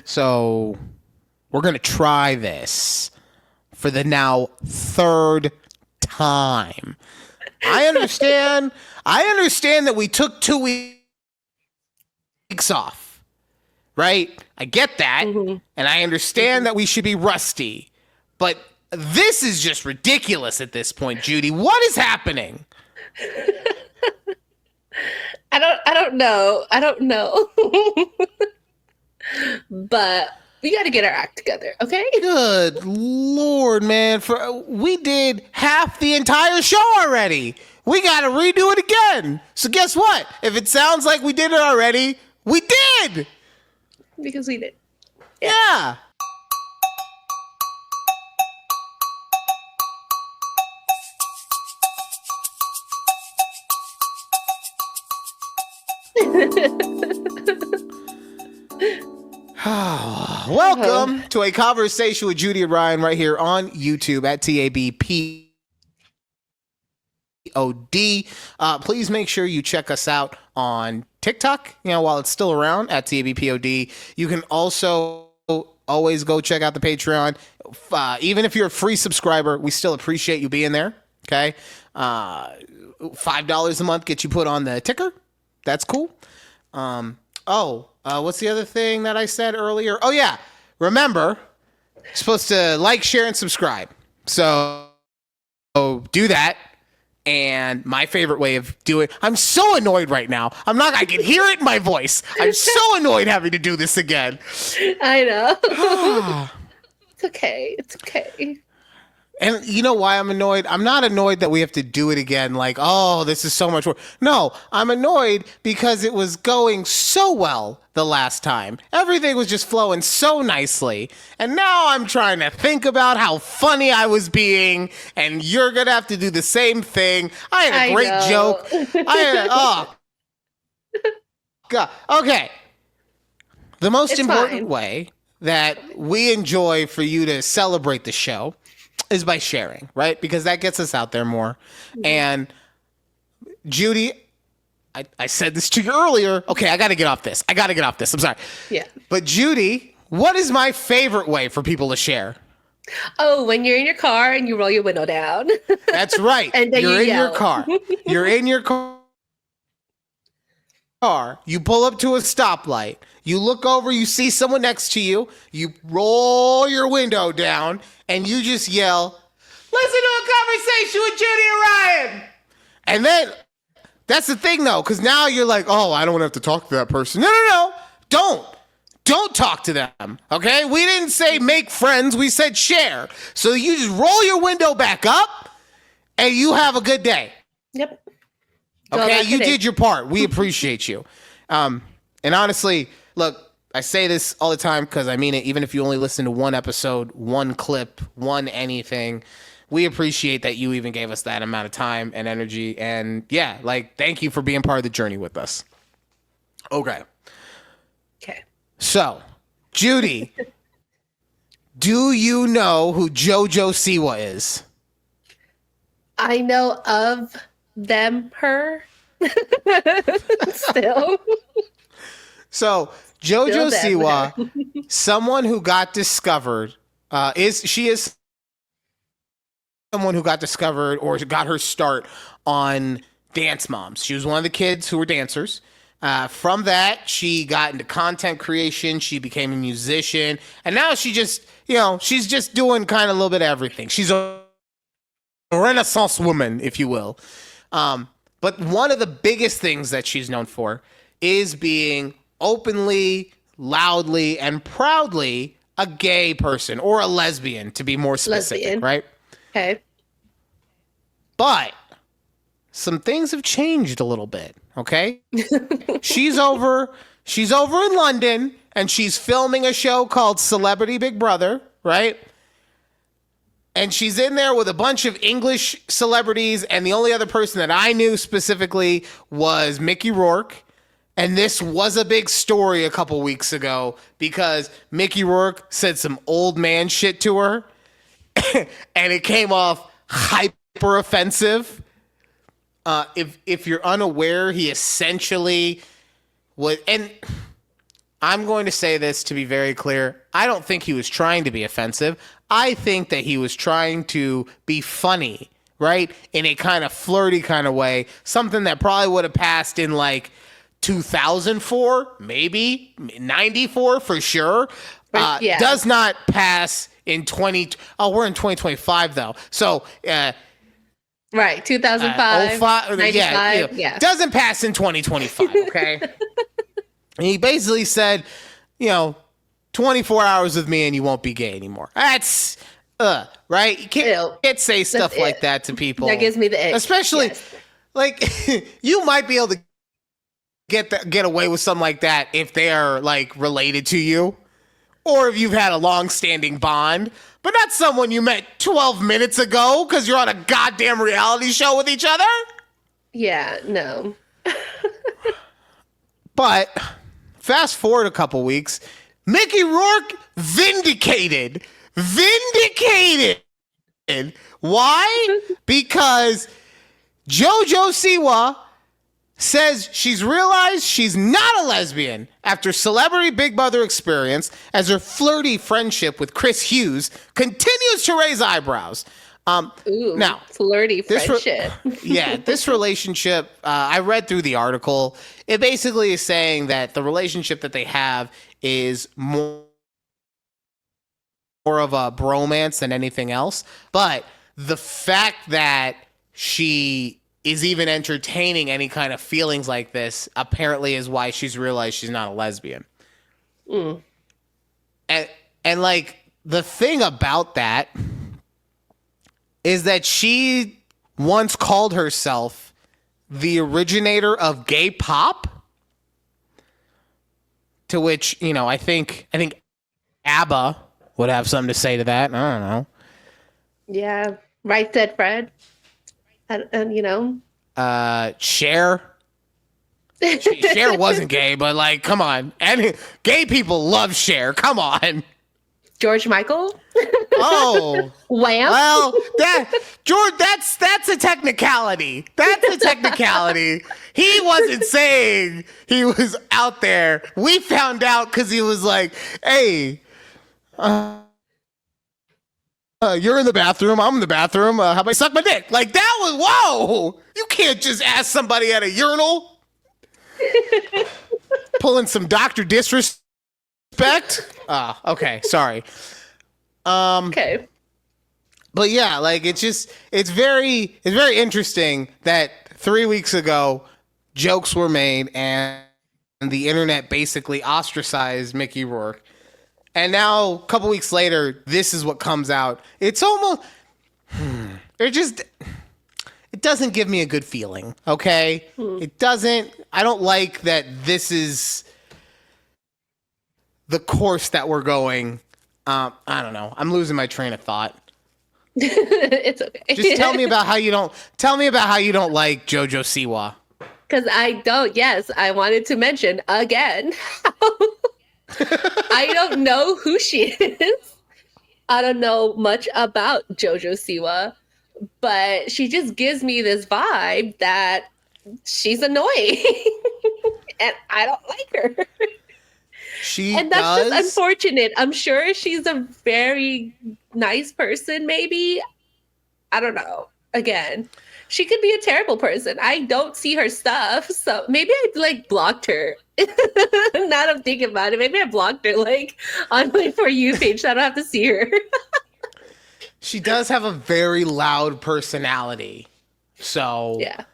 So we're going to try this for the now third time. I understand that we took 2 weeks off, right? I get that. Mm-hmm. And I understand that we should be rusty. But this is just ridiculous at this point, Judy. What is happening? I don't know. But we got to get our act together, okay? Good Lord, man. We did half the entire show already. We got to redo it again. So guess what? If it sounds like we did it already, we did. Because we did. Yeah. Welcome to a conversation with Judy and Ryan right here on YouTube at takeabreathpod. Please make sure you check us out on TikTok, while it's still around at takeabreathpod. You can also always go check out the Patreon. Even if you're a free subscriber, we still appreciate you being there. Okay. $5 a month gets you put on the ticker. That's cool. What's the other thing that I said earlier? Oh, yeah. Remember, you're supposed to like, share, and subscribe. So do that. And my favorite way of doing it, I'm so annoyed right now. I can hear it in my voice. I'm so annoyed having to do this again. I know. It's okay. And you know why I'm annoyed? I'm not annoyed that we have to do it again. Like, oh, this is so much work. No, I'm annoyed because it was going so well the last time. Everything was just flowing so nicely. And now I'm trying to think about how funny I was being. And you're going to have to do the same thing. I had a great joke. God. Okay. The most important way that we enjoy for you to celebrate the show is by sharing, right? Because that gets us out there more. Mm-hmm. And Judy, I said this to you earlier. Okay, I got to get off this. I'm sorry. Yeah. But Judy, what is my favorite way for people to share? Oh, when you're in your car and you roll your window down. That's right. And then you're in your car. You're in your car. You pull up to a stoplight. You look over, you see someone next to you. You roll your window down and you just yell, "Listen to a conversation with Judy and Ryan." And then that's the thing though, because now you're like, oh, I don't want to have to talk to that person. No. Don't talk to them. Okay? We didn't say make friends. We said share. So you just roll your window back up and you have a good day. Yep. Okay, you did your part. We appreciate you. And honestly, look, I say this all the time because I mean it. Even if you only listen to one episode, one clip, one anything, we appreciate that you even gave us that amount of time and energy. And yeah, thank you for being part of the journey with us. Okay. So, Judy, do you know who Jojo Siwa is? I know of them, her. Still. So Jojo Siwa, someone who got discovered, is someone who got discovered or got her start on Dance Moms. She was one of the kids who were dancers. From that, she got into content creation. She became a musician, and now she just, she's just doing kind of a little bit of everything. She's a Renaissance woman, if you will. But one of the biggest things that she's known for is being openly, loudly, and proudly a gay person, or a lesbian, to be more specific, right? Okay. But some things have changed a little bit, okay? She's over in London, and she's filming a show called Celebrity Big Brother, right? And she's in there with a bunch of English celebrities, and the only other person that I knew specifically was Mickey Rourke. And this was a big story a couple weeks ago because Mickey Rourke said some old man shit to her, and it came off hyper offensive. If you're unaware, he essentially and I'm going to say this to be very clear. I don't think he was trying to be offensive. I think that he was trying to be funny, right? In a kind of flirty kind of way. Something that probably would have passed in like 2004, maybe 94 for sure. Yeah. Does not pass in we're in 2025 though. So, right, 2005, 95, yeah. Doesn't pass in 2025, okay? And he basically said, 24 hours with me and you won't be gay anymore. That's, right? You can't say stuff like that to people. That gives me the ick. Especially, like, you might be able to get away with something like that if they are, like, related to you. Or if you've had a long-standing bond. But not someone you met 12 minutes ago because you're on a goddamn reality show with each other. Yeah, no. But fast forward a couple weeks, Mickey Rourke vindicated. Why? Because Jojo Siwa says she's realized she's not a lesbian after Celebrity Big Brother experience as her flirty friendship with Chris Hughes continues to raise eyebrows. Ooh, now, flirty friendship. This relationship, I read through the article. It basically is saying that the relationship that they have is more of a bromance than anything else. But the fact that she is even entertaining any kind of feelings like this apparently is why she's realized she's not a lesbian. Mm. And like the thing about that is that she once called herself the originator of gay pop, to which, I think ABBA would have something to say to that. I don't know. Yeah, right said Fred. And Cher. Cher wasn't gay, but like, come on. And gay people love Cher. Come on. George Michael? Oh. Wham? Well, that's a technicality. He wasn't saying he was out there. We found out because he was like, hey, you're in the bathroom. I'm in the bathroom. How about you suck my dick? Like, that was, whoa. You can't just ask somebody at a urinal. Pulling some Dr. Disrespect. Okay. Sorry. Okay. But yeah, like, it's very interesting that 3 weeks ago, jokes were made and the internet basically ostracized Mickey Rourke. And now, a couple weeks later, this is what comes out. It's almost... It doesn't give me a good feeling, okay? It doesn't... I don't like that this is the course that we're going. I don't know. I'm losing my train of thought. It's okay. Just tell me about how you don't like Jojo Siwa. Because I don't. Yes, I wanted to mention again. I don't know who she is. I don't know much about Jojo Siwa, but she just gives me this vibe that she's annoying, and I don't like her. And that's just unfortunate. I'm sure she's a very nice person, maybe. I don't know. Again, she could be a terrible person. I don't see her stuff, so maybe I blocked her. Now that I'm thinking about it, maybe I blocked her on my For You page, so I don't have to see her. She does have a very loud personality, so yeah.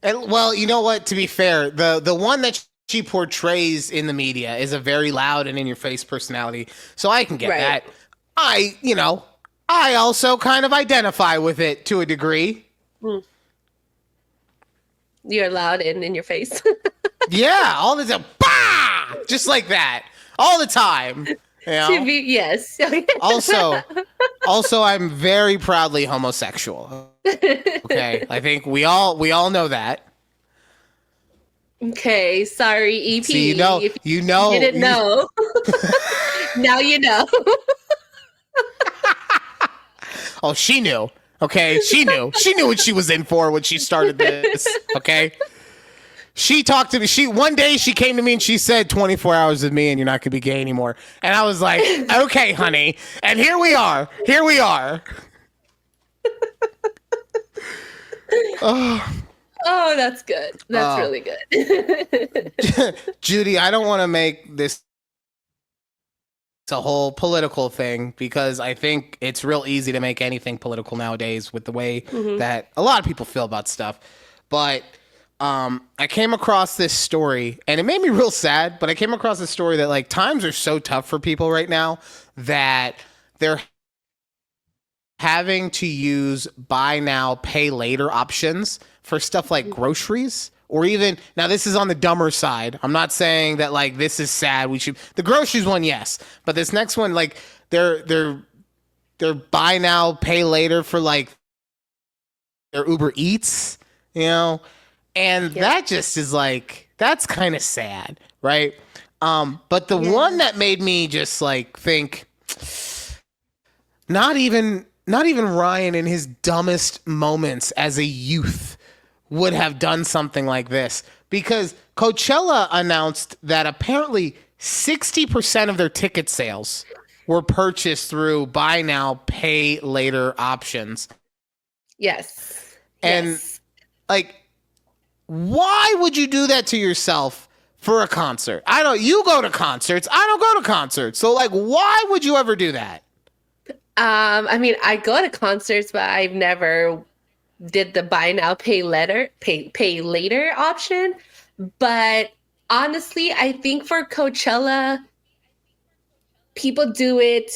And, well, you know what? To be fair, the one that she portrays in the media is a very loud and in-your-face personality, so I can get that. I also kind of identify with it to a degree. You're loud and in your face. Yeah, all the time. Bah! Just like that. All the time. Yes. Also, I'm very proudly homosexual. Okay, I think we all know that. Okay, sorry, EP. So you know, if you didn't know. Now you know. Oh, she knew. Okay, she knew. She knew what she was in for when she started this. Okay, She talked to me. One day she came to me and she said 24 hours with me and you're not going to be gay anymore. And I was like, okay, honey. And here we are. Oh, that's good. That's really good. Judy, I don't want to make this a whole political thing because I think it's real easy to make anything political nowadays with the way that a lot of people feel about stuff. But I came across this story and it made me real sad, but I came across this story that like times are so tough for people right now that they're having to use buy now, pay later options for stuff like groceries or even now this is on the dumber side. I'm not saying that like this is sad. The groceries one, yes, but this next one, like they're buy now, pay later for like their Uber Eats, you know? And that just is like, that's kind of sad, right? But the one that made me just like think, not even Ryan in his dumbest moments as a youth would have done something like this. Because Coachella announced that apparently 60% of their ticket sales were purchased through buy now, pay later options. Yes. And like, why would you do that to yourself for a concert? You go to concerts. I don't go to concerts. So like, why would you ever do that? I mean, I go to concerts, but I've never did the buy now, pay later option. But honestly, I think for Coachella, people do it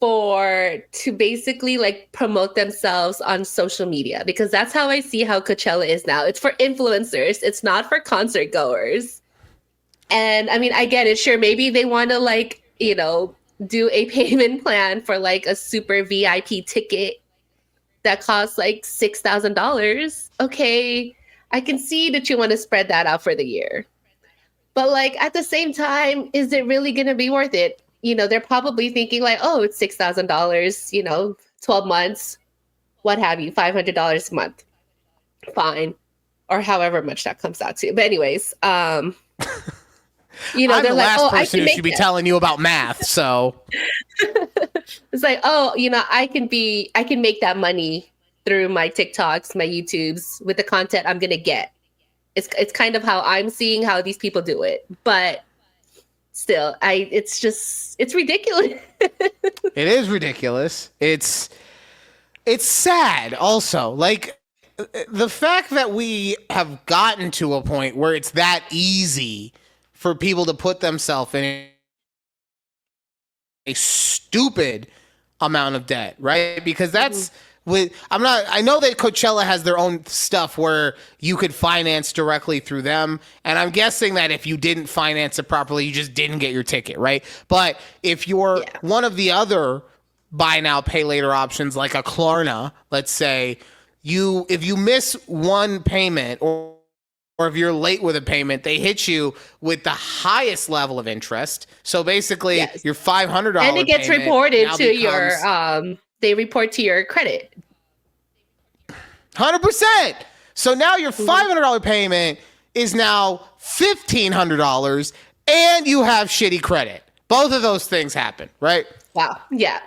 to basically like promote themselves on social media, because that's how I see how Coachella is now. It's for influencers. It's not for concert goers. And I mean, I get it. Sure. Maybe they want to like, do a payment plan for like a super VIP ticket that costs like $6,000. Okay. I can see that you want to spread that out for the year. But like at the same time, is it really going to be worth it? They're probably thinking like, oh, it's $6,000, 12 months, what have you, $500 a month. Fine. Or however much that comes out to. But anyways, I'm they're the like, last person who should be telling you about math. So it's like, oh, I can make that money through my TikToks, my YouTubes with the content I'm going to get. It's kind of how I'm seeing how these people do it. But still, it's ridiculous. It is ridiculous. It's sad also. Like the fact that we have gotten to a point where it's that easy for people to put themselves in a stupid amount of debt, right? Because that's I know that Coachella has their own stuff where you could finance directly through them. And I'm guessing that if you didn't finance it properly, you just didn't get your ticket, right? But if you're one of the other buy now, pay later options, like a Klarna, let's say, if you miss one payment or if you're late with a payment, they hit you with the highest level of interest. So basically, your $500 and it gets reported to your they report to your credit. 100%. So now your $500 payment is now $1,500 and you have shitty credit. Both of those things happen, right? Wow. Yeah.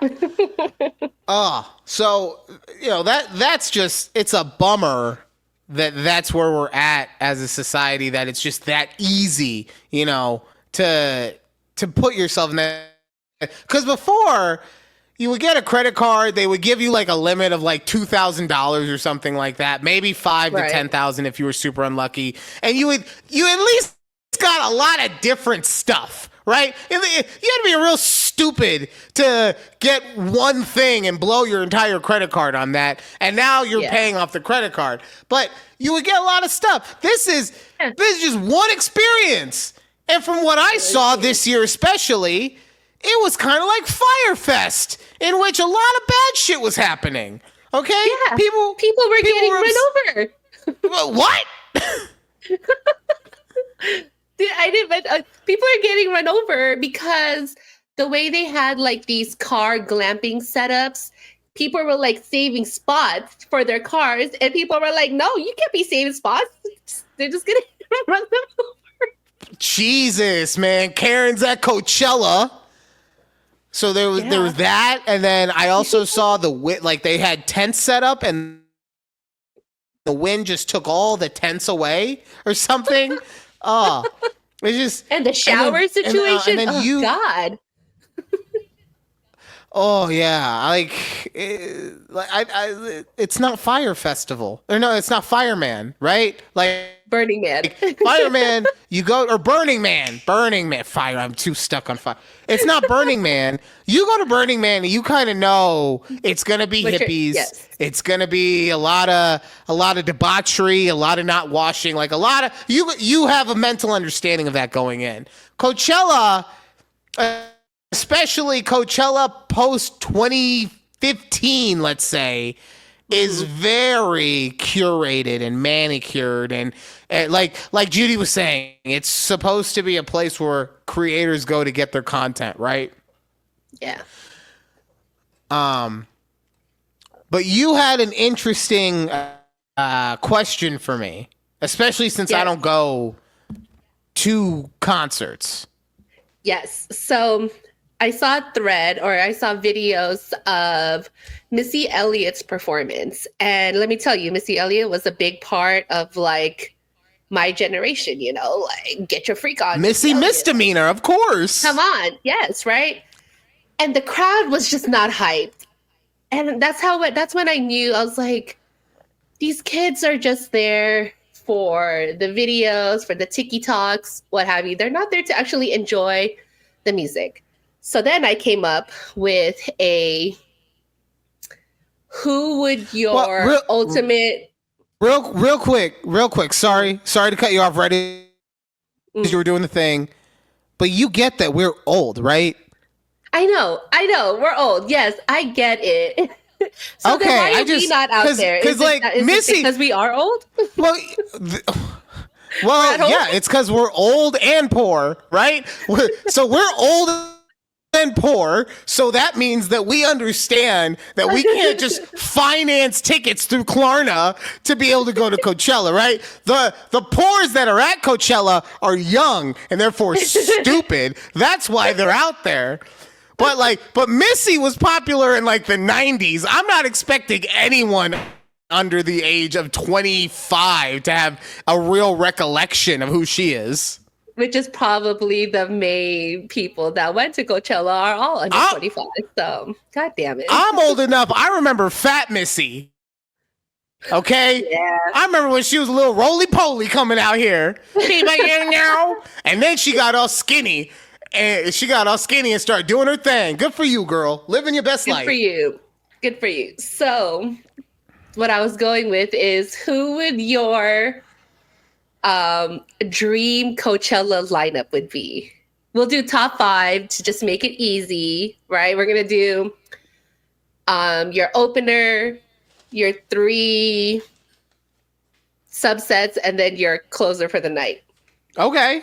So, that's just, it's a bummer that's where we're at as a society, that it's just that easy, to put yourself in that. Because before, you would get a credit card, they would give you like a limit of like $2,000 or something like that, maybe $5,000 to $10,000 if you were super unlucky, and you at least got a lot of different stuff, right? You had to be real stupid to get one thing and blow your entire credit card on that, and now you're paying off the credit card. But you would get a lot of stuff. This is just one experience, and from what I saw this year especially, it was kind of like Fyre Fest, in which a lot of bad shit was happening. Okay? Yeah. People were getting run over. What? People are getting run over because the way they had like these car glamping setups, people were like saving spots for their cars, and people were like, no, you can't be saving spots. They're just gonna run them. Jesus, man. Karen's at Coachella. So there was that, and then I also saw like they had tents set up, and the wind just took all the tents away or something. Oh, it's just and the shower situation. And then God. Oh yeah, like it's not Fire Festival, or no, it's not Fireman, right? Like Burning Man, Fireman. You go or Burning Man. Fire. I'm too stuck on fire. It's not Burning Man. You go to Burning Man, and you kind of know it's gonna be hippies. Yes. It's gonna be a lot of debauchery, a lot of not washing, like a lot of you have a mental understanding of that going in. Coachella. Especially Coachella post 2015, let's say, is very curated and manicured, and like Judy was saying, it's supposed to be a place where creators go to get their content, right? Yeah. But you had an interesting question for me, especially since I don't go to concerts. Yes. So I saw a thread, or I saw videos of Missy Elliott's performance. And let me tell you, Missy Elliott was a big part of like my generation, you know, like get your freak on. Missy Misdemeanor, of course. Come on. Yes, right. And the crowd was just not hyped. And that's when I knew. I was like, these kids are just there for the videos, for the TikToks, what have you. They're not there to actually enjoy the music. So then I came up with who would your ultimate... Real quick. Sorry to cut you off right as you were doing the thing. But you get that we're old, right? I know. We're old. Yes, I get it. So okay, then why are we not out there? Because like Missy, because we are old. Well, yeah, it's because we're old and poor, right? So we're old and poor, so that means that we understand that we can't just finance tickets through Klarna to be able to go to Coachella, right? The poors that are at Coachella are young and therefore stupid. That's why they're out there. But Missy was popular in like the 90s. I'm not expecting anyone under the age of 25 to have a real recollection of who she is. Which is probably the main people that went to Coachella are all under 25. So, God damn it. I'm old enough. I remember Fat Missy. Okay? Yeah. I remember when she was a little roly-poly coming out here. And then she got all skinny. And started doing her thing. Good for you, girl. Living your best life. Good for you. So, what I was going with is, who would your dream Coachella lineup would be? We'll do top 5 to just make it easy, right? We're gonna do your opener, your 3 subsets, and then your closer for the night. Okay.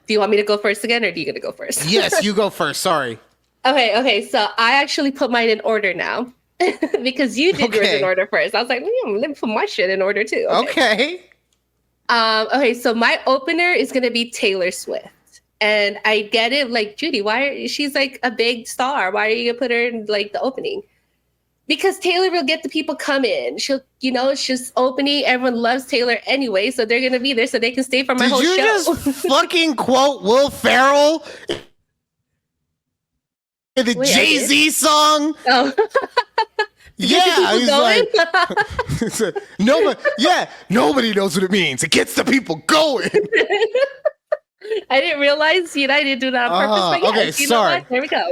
Do you want me to go first again, or are you gonna go first? Yes, you go first. Sorry. Okay. So I actually put mine in order now because you did yours in order first. I was like, let me put my shit in order too. Okay. Okay. So my opener is gonna be Taylor Swift, and I get it. Like, Judy, she's like a big star. Why are you gonna put her in like the opening? Because Taylor will get the people come in. It's just opening. Everyone loves Taylor anyway, so they're gonna be there so they can stay for my whole show. Did you just fucking quote Will Ferrell? The Jay-Z song? Oh. Yeah, he's like, nobody knows what it means. It gets the people going. I didn't realize, I didn't do that on purpose. But okay, sorry. There we go.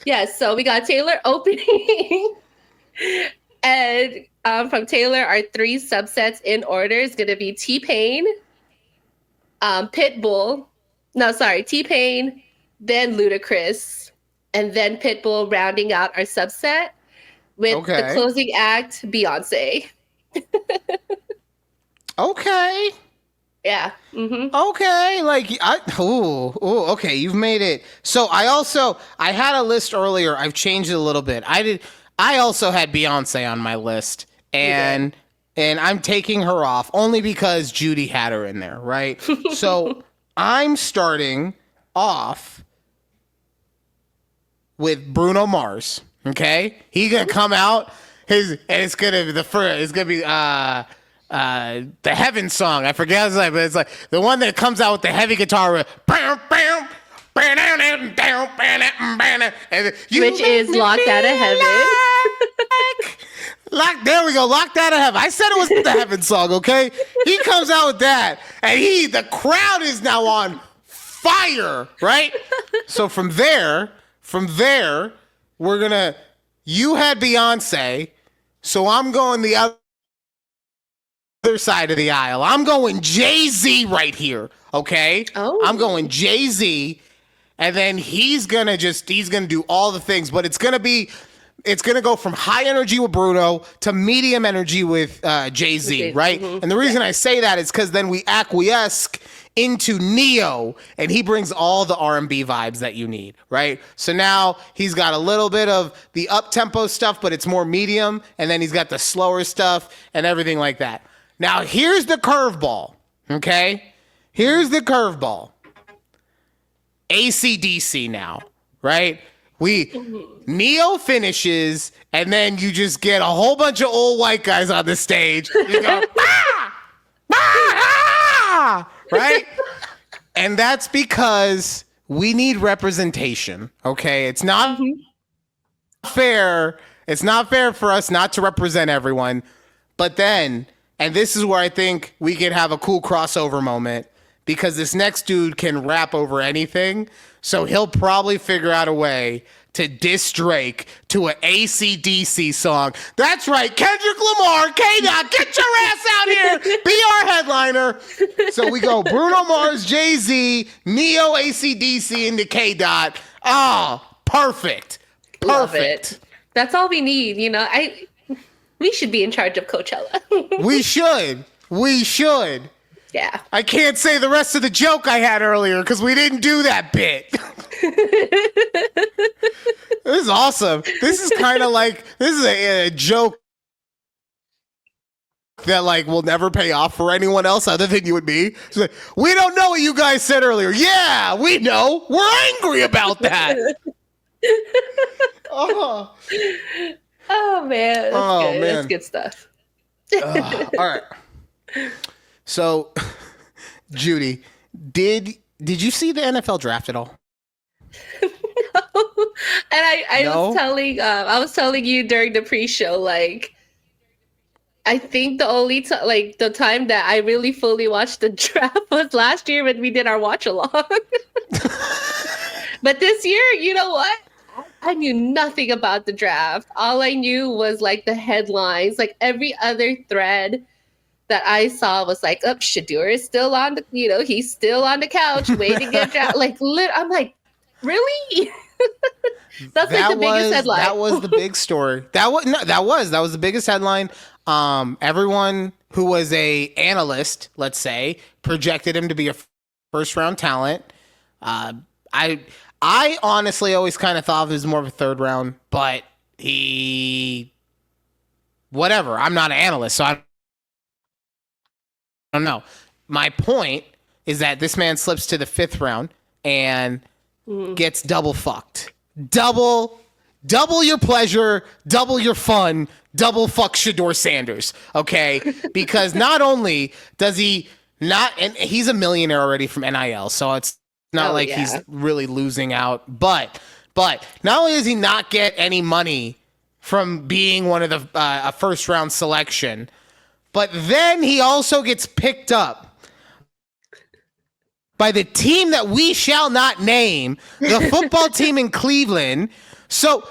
Yeah, so we got Taylor opening. And from Taylor, our 3 subsets in order is going to be T-Pain, Pitbull. No, sorry, T-Pain, then Ludacris, and then Pitbull rounding out our subset with the closing act, Beyonce. Okay. Yeah. Mm-hmm. Okay. Okay. You've made it. So I had a list earlier. I've changed it a little bit. I also had Beyonce on my list, and and I'm taking her off only because Judy had her in there, right? So I'm starting off with Bruno Mars. Okay, he's gonna come out. And it's gonna be the Heaven song. I forget his name, but it's like the one that comes out with the heavy guitar. Which is Locked Out of Heaven. There we go, Locked Out of Heaven. I said it was the Heaven song, okay? He comes out with that, and the crowd is now on fire, right? So from there, you had Beyonce, so I'm going the other side of the aisle. I'm going Jay-Z right here, okay? Oh. I'm going Jay-Z, and then he's gonna do all the things, but it's gonna go from high energy with Bruno to medium energy with Jay-Z, right? Mm-hmm. And the reason I say that is because then we acquiesce into Neo, and he brings all the R&B vibes that you need, right? So now he's got a little bit of the up-tempo stuff, but it's more medium, and then he's got the slower stuff and everything like that. Now, here's the curveball, okay? Here's the curveball. ACDC now, right? Neo finishes, and then you just get a whole bunch of old white guys on the stage. You go, ah! Ah! Right? And that's because we need representation, okay? It's not fair. It's not fair for us not to represent everyone. But then, and this is where I think we could have a cool crossover moment, because this next dude can rap over anything. So he'll probably figure out a way to diss Drake to an AC/DC song. That's right, Kendrick Lamar, K-Dot, get your ass out here, be our headliner. So we go Bruno Mars, Jay-Z, Neo, AC/DC, into K-Dot. Oh, perfect. Love it. That's all we need, we should be in charge of Coachella. We should. Yeah. I can't say the rest of the joke I had earlier because we didn't do that bit. This is awesome. This is kind of like, this is a joke that will never pay off for anyone else other than you and me. Like, we don't know what you guys said earlier. Yeah, we know. We're angry about that. Oh man. That's good. That's good stuff. All right. So, Judy, did you see the NFL draft at all? No. And I was telling you during the pre-show, I think the only the time that I really fully watched the draft was last year when we did our watch along. But this year, you know what? I knew nothing about the draft. All I knew was the headlines. Every other thread that I saw was Shedeur is still on the, he's still on the couch waiting to get drafted. I'm like, really? That's the biggest headline. That was the big story. That was the biggest headline. Everyone who was a analyst, let's say, projected him to be a first round talent. I honestly always kind of thought he was more of a third round, but whatever. I'm not an analyst, so I don't know. My point is that this man slips to the 5th round and gets double fucked. Double your pleasure, double your fun, double fuck Shedeur Sanders, okay? Because not only does he not, and he's a millionaire already from NIL, so it's not he's really losing out, but not only does he not get any money from being one of the a first round selection, but then he also gets picked up by the team that we shall not name, the football team in Cleveland. So,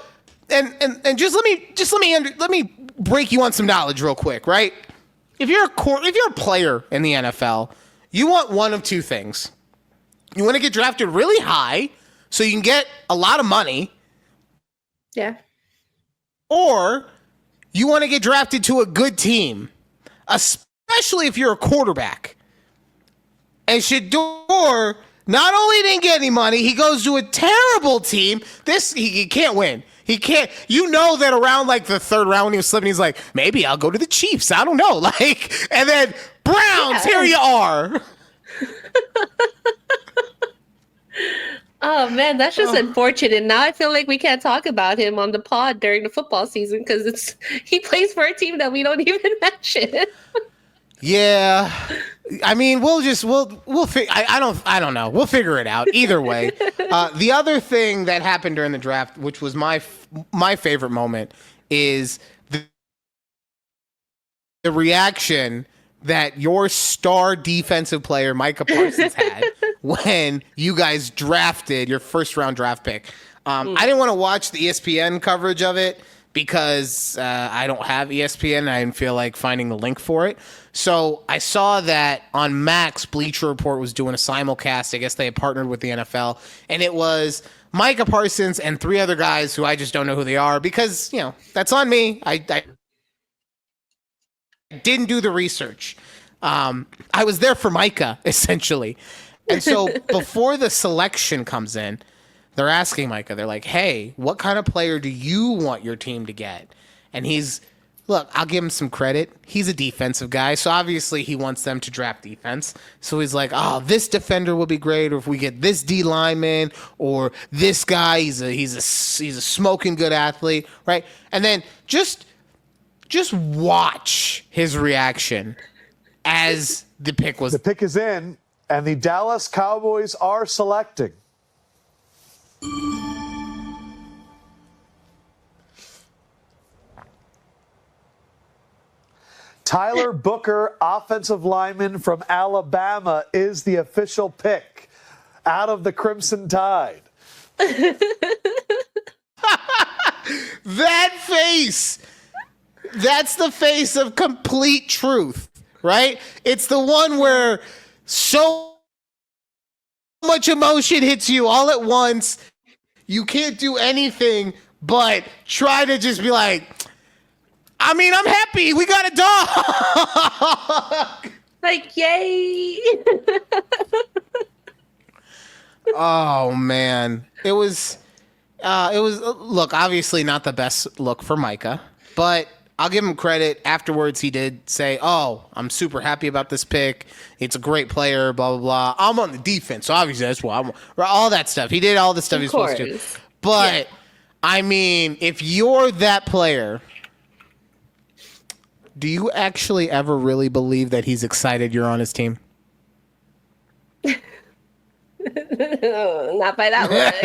and just let me break you on some knowledge real quick, right? If you're a player in the NFL, you want one of two things. You want to get drafted really high so you can get a lot of money. Yeah. Or you want to get drafted to a good team, especially if you're a quarterback. And Shedeur not only didn't get any money, he goes to a terrible team. He can't win. He can't. You know that around like the third round when he was slipping, he's like, maybe I'll go to the Chiefs. I don't know. Like, and then Browns, here you are. Oh man, that's just unfortunate. Now I feel like we can't talk about him on the pod during the football season because he plays for a team that we don't even mention. Yeah, I mean, we'll I don't know. We'll figure it out either way. The other thing that happened during the draft, which was my favorite moment, is the reaction that your star defensive player Micah Parsons had when you guys drafted your first round draft pick. I didn't want to watch the ESPN coverage of it because I don't have ESPN and I didn't feel like finding the link for it. So I saw that on Max, Bleacher Report was doing a simulcast. I guess they had partnered with the NFL, and it was Micah Parsons and three other guys who I just don't know who they are because, that's on me. I didn't do the research. I was there for Micah, essentially. And so before the selection comes in, they're asking Micah, they're like, hey, what kind of player do you want your team to get? And look, I'll give him some credit. He's a defensive guy, so obviously he wants them to draft defense. So he's like, oh, this defender will be great, or if we get this D lineman, or this guy, he's a smoking good athlete, right? And then just watch his reaction as the pick was. The pick is in, and the Dallas Cowboys are selecting. Tyler Booker, offensive lineman from Alabama, is the official pick out of the Crimson Tide. That face! That's the face of complete truth, right? It's the one where so much emotion hits you all at once. You can't do anything but try to just be like, I mean, I'm happy. We got a dog. Like, yay. Oh, man. It was, look, obviously not the best look for Micah, but I'll give him credit. Afterwards, he did say, oh, I'm super happy about this pick. It's a great player, blah, blah, blah. I'm on the defense, so obviously that's why all that stuff. He did all the stuff he's supposed to. But, yeah. I mean, if you're that player, do you actually ever really believe that he's excited you're on his team? Not by that look,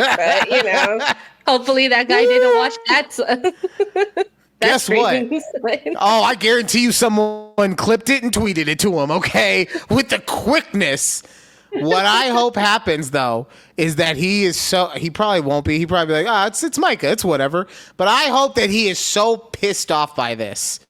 but, hopefully that guy didn't watch that. Guess what? Oh, I guarantee you someone clipped it and tweeted it to him, okay? With the quickness. What I hope happens, though, is that he probably won't be. He probably be like, it's Micah, it's whatever. But I hope that he is so pissed off by this.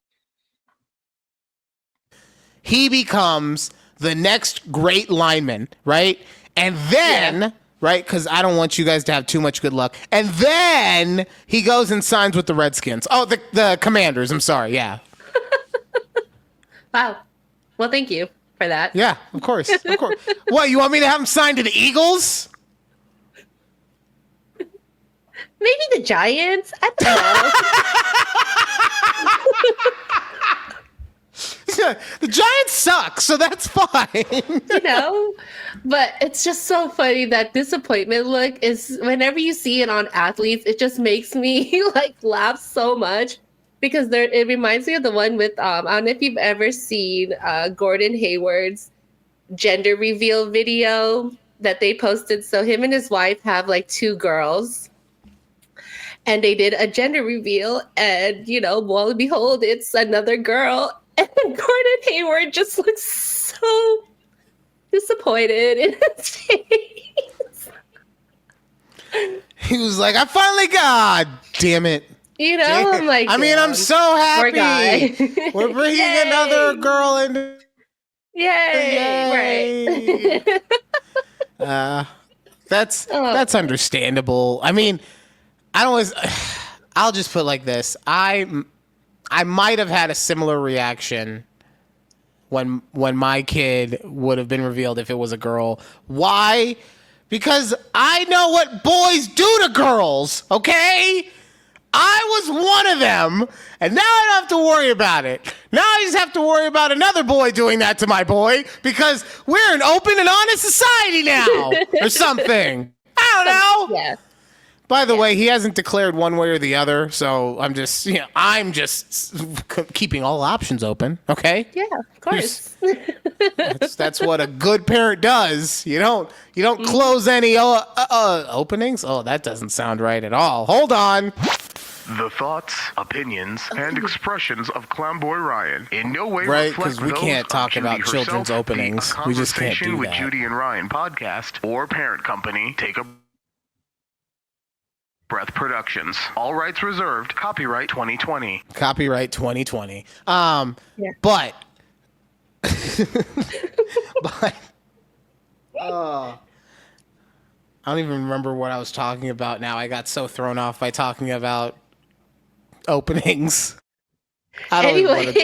He becomes the next great lineman, right? And then, right, because I don't want you guys to have too much good luck. And then he goes and signs with the Redskins. Oh, the Commanders. I'm sorry. Yeah. Wow. Well, thank you for that. Yeah, of course. Of course. What, you want me to have him signed to the Eagles? Maybe the Giants. I don't know. The Giants suck, so that's fine. But it's just so funny that disappointment look is whenever you see it on athletes, it just makes me laugh so much because it reminds me of the one with I don't know if you've ever seen Gordon Hayward's gender reveal video that they posted. So him and his wife have two girls. And they did a gender reveal, and lo and behold, it's another girl. And Gordon Hayward just looks so disappointed in his face. He was like, I finally got, damn it. I'm like, I'm so happy. We're bringing another girl in. Yay. Right. That's understandable. I mean, I'll just put it like this. I might have had a similar reaction when my kid would have been revealed if it was a girl. Why? Because I know what boys do to girls, okay? I was one of them, and now I don't have to worry about it. Now I just have to worry about another boy doing that to my boy because we're an open and honest society now, or something. I don't know. Yeah. By the way, he hasn't declared one way or the other, so I'm just keeping all options open. Okay. Yeah, of course. That's what a good parent does. You don't close any openings. Oh, that doesn't sound right at all. Hold on. The thoughts, opinions, and expressions of Clownboy Ryan in no way Right, reflect 'cause we those can't of talk Judy about herself, children's the openings. We just can't do Conversation with that. Judy and Ryan podcast, or parent company Take a Breath Productions. All rights reserved. Copyright 2020. Copyright 2020. Yeah. But but I don't even remember what I was talking about now. I got so thrown off by talking about openings. Anyways,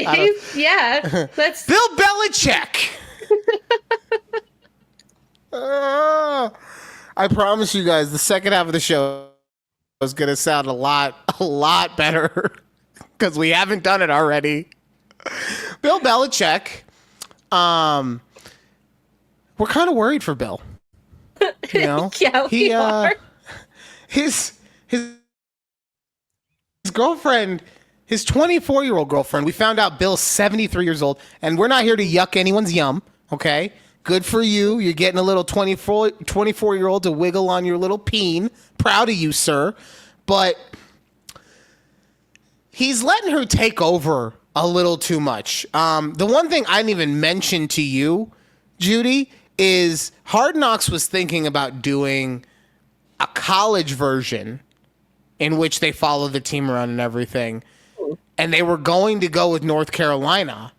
yeah. Let's Bill Belichick. I promise you guys, the second half of the show is going to sound a lot better because we haven't done it already. Bill Belichick. We're kind of worried for Bill. You know, Yeah, we are. His girlfriend, his 24-year-old girlfriend. We found out Bill's 73 years old, and we're not here to yuck anyone's yum. Okay, good for you. You're getting a little 24-year-old to wiggle on your little peen. Proud of you, sir. But he's letting her take over a little too much. The one thing I didn't even mention to you, Judy, is Hard Knocks was thinking about doing a college version in which they follow the team around and everything. And they were going to go with North Carolina,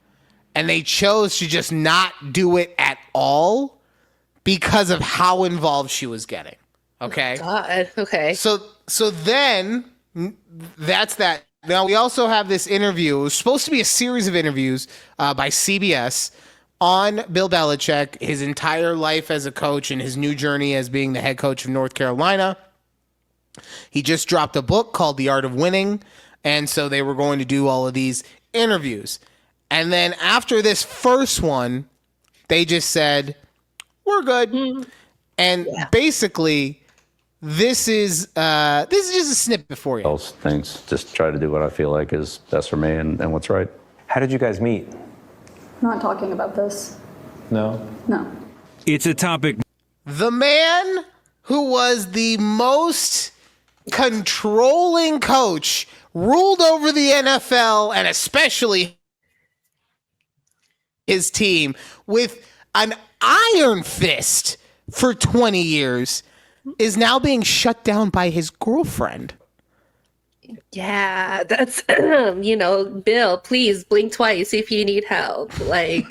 and they chose to just not do it at all because of how involved she was getting. Okay. God. Okay. So then that's that. Now we also have this interview. It was supposed to be a series of interviews by CBS on Bill Belichick, his entire life as a coach and his new journey as being the head coach of North Carolina. He just dropped a book called The Art of Winning. And so they were going to do all of these interviews. And then after this first one, they just said, we're good. And basically, this is just a snippet for you. Those things, just try to do what I feel like is best for me and what's right. How did you guys meet? Not talking about this. No? No. It's a topic. The man who was the most controlling coach, ruled over the NFL and especially his team with an iron fist for 20 years, is now being shut down by his girlfriend. Yeah, that's Bill, please blink twice if you need help. Like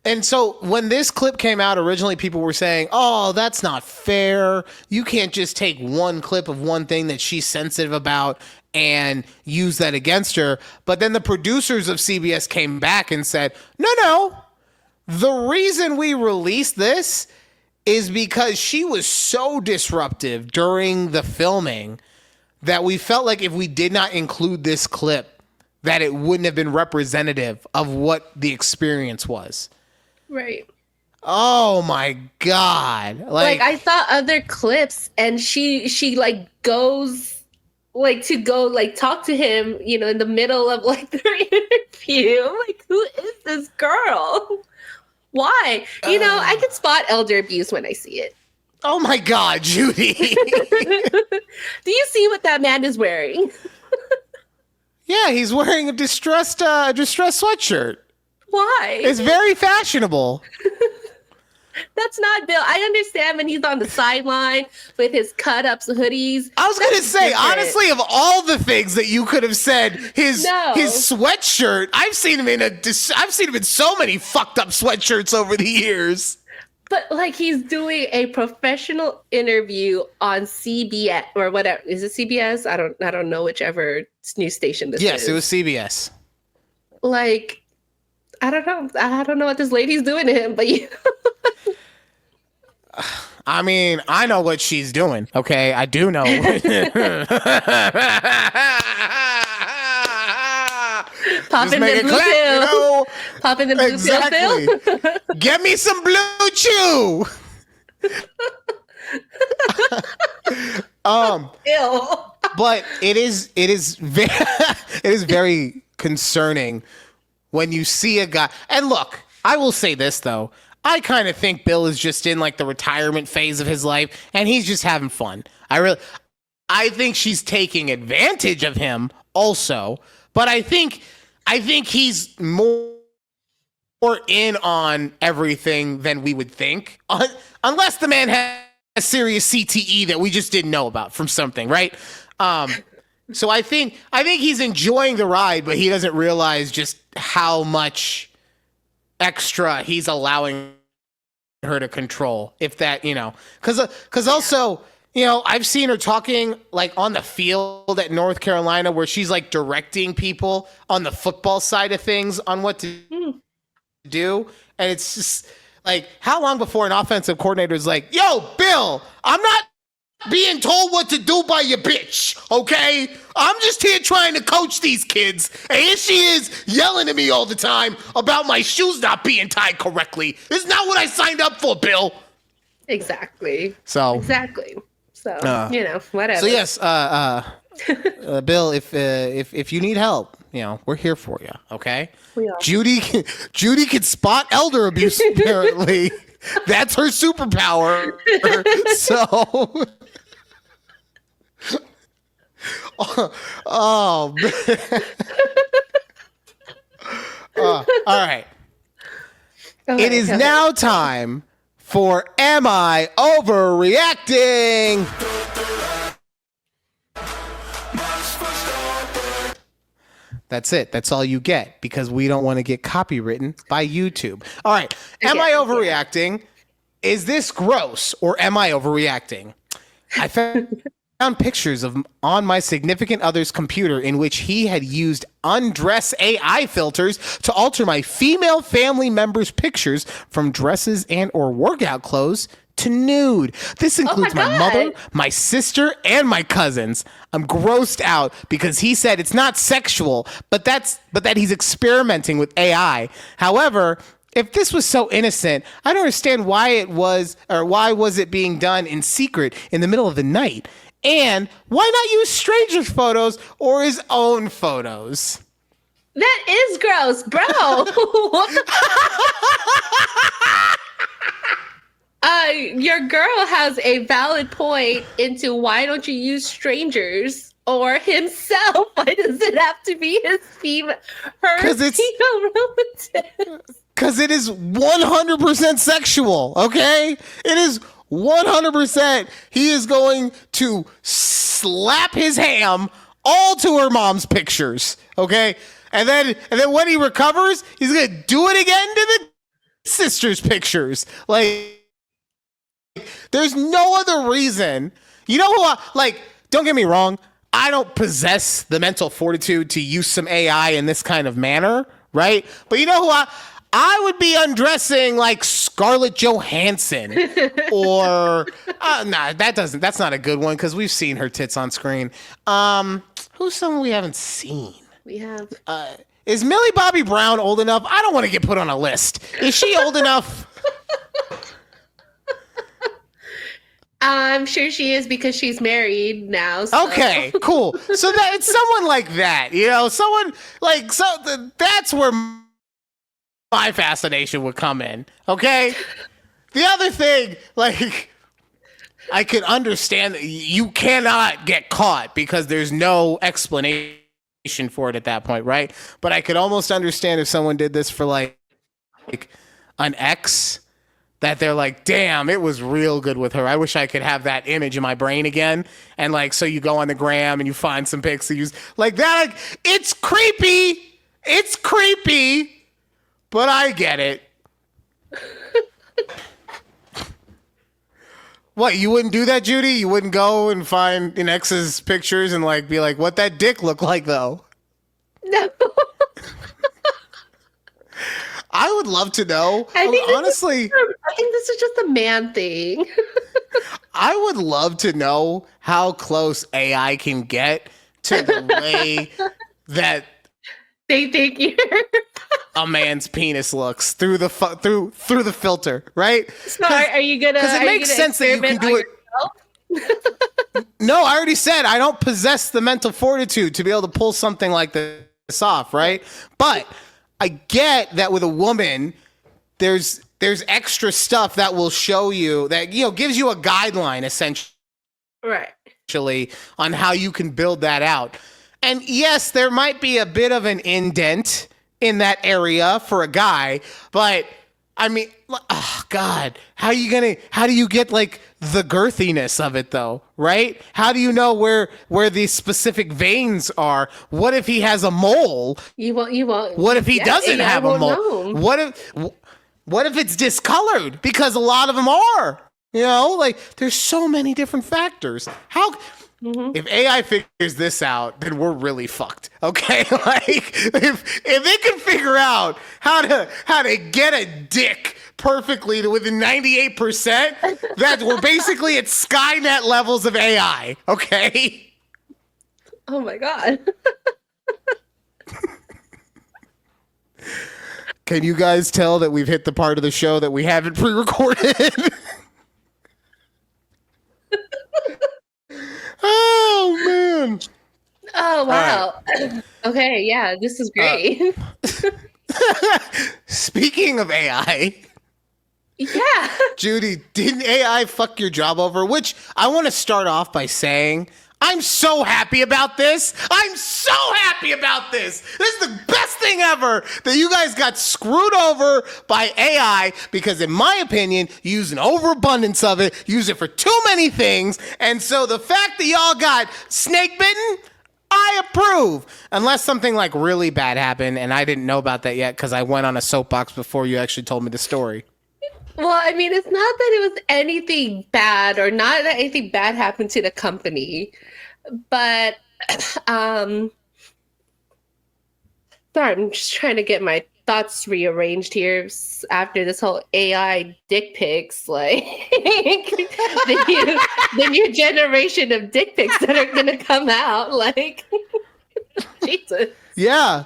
And so when this clip came out, originally people were saying, oh, that's not fair. You can't just take one clip of one thing that she's sensitive about and use that against her. But then the producers of CBS came back and said, no. The reason we released this is because she was so disruptive during the filming that we felt like if we did not include this clip, that it wouldn't have been representative of what the experience was. right. Oh my God. Like I saw other clips and she like goes like to go like talk to him, in the middle of like their interview. Like, who is this girl? Why? I can spot elder abuse when I see it. Oh my God, Judy. Do you see what that man is wearing? Yeah, he's wearing a distressed sweatshirt. Why? It's very fashionable. That's not Bill. I understand when he's on the sideline with his cut-ups hoodies. I was gonna say, different. honestly, of all the things that you could have said, his No. sweatshirt. I've seen him in so many fucked up sweatshirts over the years. But like he's doing a professional interview on CBS or whatever. Is it CBS? I don't know whichever news station this is. Yes, it was CBS. Like, I don't know. I don't know what this lady's doing to him, but I mean, I know what she's doing. Okay, I do know. Pop in the blue pill. Pop in the blue pill. Get me some blue chew. Ew. But it is very concerning when you see a guy. And look, I will say this though. I kind of think Bill is just in like the retirement phase of his life and he's just having fun. I think she's taking advantage of him also, but I think he's more in on everything than we would think. Unless the man has a serious CTE that we just didn't know about from something, right? So I think he's enjoying the ride, but he doesn't realize just how much extra he's allowing her to control. If that, because also, I've seen her talking like on the field at North Carolina where she's like directing people on the football side of things on what to do. And it's just like, how long before an offensive coordinator is like, yo, Bill, I'm not being told what to do by your bitch, okay? I'm just here trying to coach these kids, and here she is yelling at me all the time about my shoes not being tied correctly. This is not what I signed up for, Bill. Exactly. So, whatever. So yes, Bill, if you need help, we're here for you, okay? We are. Judy can spot elder abuse, apparently. That's her superpower. So, oh man. All right. It is now time for Am I Overreacting? That's it. That's all you get because we don't want to get copywritten by YouTube. All right. Am I overreacting? Is this gross or am I overreacting? I found pictures on my significant other's computer in which he had used undress AI filters to alter my female family members' pictures from dresses and or workout clothes to nude. This includes my mother, my sister, and my cousins. I'm grossed out because he said it's not sexual, but that he's experimenting with AI. However, if this was so innocent, I don't understand why was it being done in secret in the middle of the night? And why not use strangers' photos or his own photos? That is gross, bro. What the your girl has a valid point into why don't you use strangers or himself? Why does it have to be his female relative? Because it is 100% sexual, okay? It is 100%. He is going to slap his ham all to her mom's pictures, okay? And then when he recovers, he's going to do it again to the sister's pictures. Like, there's no other reason. You know who don't get me wrong, I don't possess the mental fortitude to use some AI in this kind of manner, right? But you know who I would be undressing like Scarlett Johansson or that's not a good one because we've seen her tits on screen. Who's someone we haven't seen? We have. Is Millie Bobby Brown old enough? I don't want to get put on a list. Is she old enough? I'm sure she is because she's married now. So. Okay, cool. So that it's someone like that, someone like that's where my fascination would come in. Okay. The other thing, I could understand that you cannot get caught because there's no explanation for it at that point, right? But I could almost understand if someone did this for like an ex. That they're like, damn, it was real good with her. I wish I could have that image in my brain again. And so you go on the gram and you find some pics and use like that. It's creepy. It's creepy, but I get it. What, you wouldn't do that, Judy? You wouldn't go and find an ex's pictures and be like, what that dick look like though? No. I would love to know. I think honestly, I think this is just a man thing. I would love to know how close AI can get to the way that They think you're. a man's penis looks through the through the filter, right? So are you gonna? Because it makes sense that you can do it. No, I already said I don't possess the mental fortitude to be able to pull something like this off, right? But I get that with a woman, there's extra stuff that will show you that, you know, gives you a guideline essentially on how you can build that out. And yes, there might be a bit of an indent in that area for a guy, but I mean, oh God, how do you get like the girthiness of it though, right? How do you know where these specific veins are? What if he has a mole? You won't. What if he doesn't have a mole? Know. What if it's discolored? Because a lot of them are, you know, like there's so many different factors. If AI figures this out, then we're really fucked. Okay, like if they can figure out how to get a dick perfectly to within 98%, that we're basically at Skynet levels of AI. Okay. Oh my God. Can you guys tell that we've hit the part of the show that we haven't pre-recorded? Oh man. Oh wow. Right. Okay, yeah, this is great. Speaking of AI. Yeah. Judy, didn't AI fuck your job over? Which I want to start off by saying I'm so happy about this. I'm so happy about this. This is the best thing ever that you guys got screwed over by AI because, in my opinion, you use an overabundance of it, use it for too many things. And so the fact that y'all got snake bitten, I approve. Unless something like really bad happened and I didn't know about that yet because I went on a soapbox before you actually told me the story. Well, I mean, it's not that it was anything bad or not that anything bad happened to the company, but sorry, I'm just trying to get my thoughts rearranged here after this whole AI dick pics, like the new generation of dick pics that are gonna come out, like Jesus. Yeah.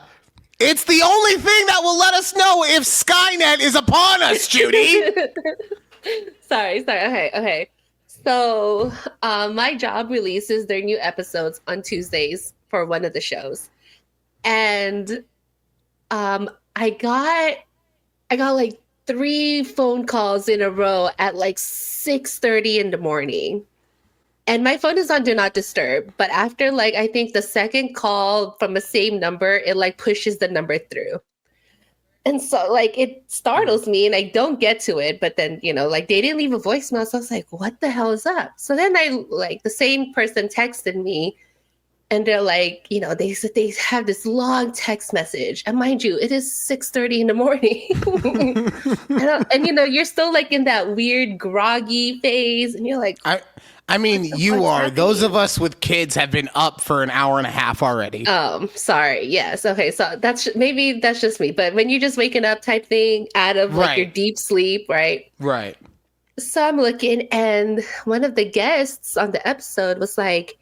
It's the only thing that will let us know if Skynet is upon us, Judy. Sorry. Okay. So my job releases their new episodes on Tuesdays for one of the shows. And I got like 3 phone calls in a row at like 6:30 in the morning. And my phone is on Do Not Disturb, but after like I think the second call from the same number, it like pushes the number through. And so like it startles me and I don't get to it, but then, you know, like they didn't leave a voicemail. So I was like, what the hell is up? So then I like the same person texted me and they're like, you know, they said they have this long text message. And mind you, it is 6:30 in the morning. and you know, you're still like in that weird groggy phase and you're like, I mean, you are. Happening? Those of us with kids have been up for an hour and a half already. Sorry. Yes. Okay. So that's just me. But when you're just waking up type thing out of like your deep sleep, right? Right. So I'm looking and one of the guests on the episode was like,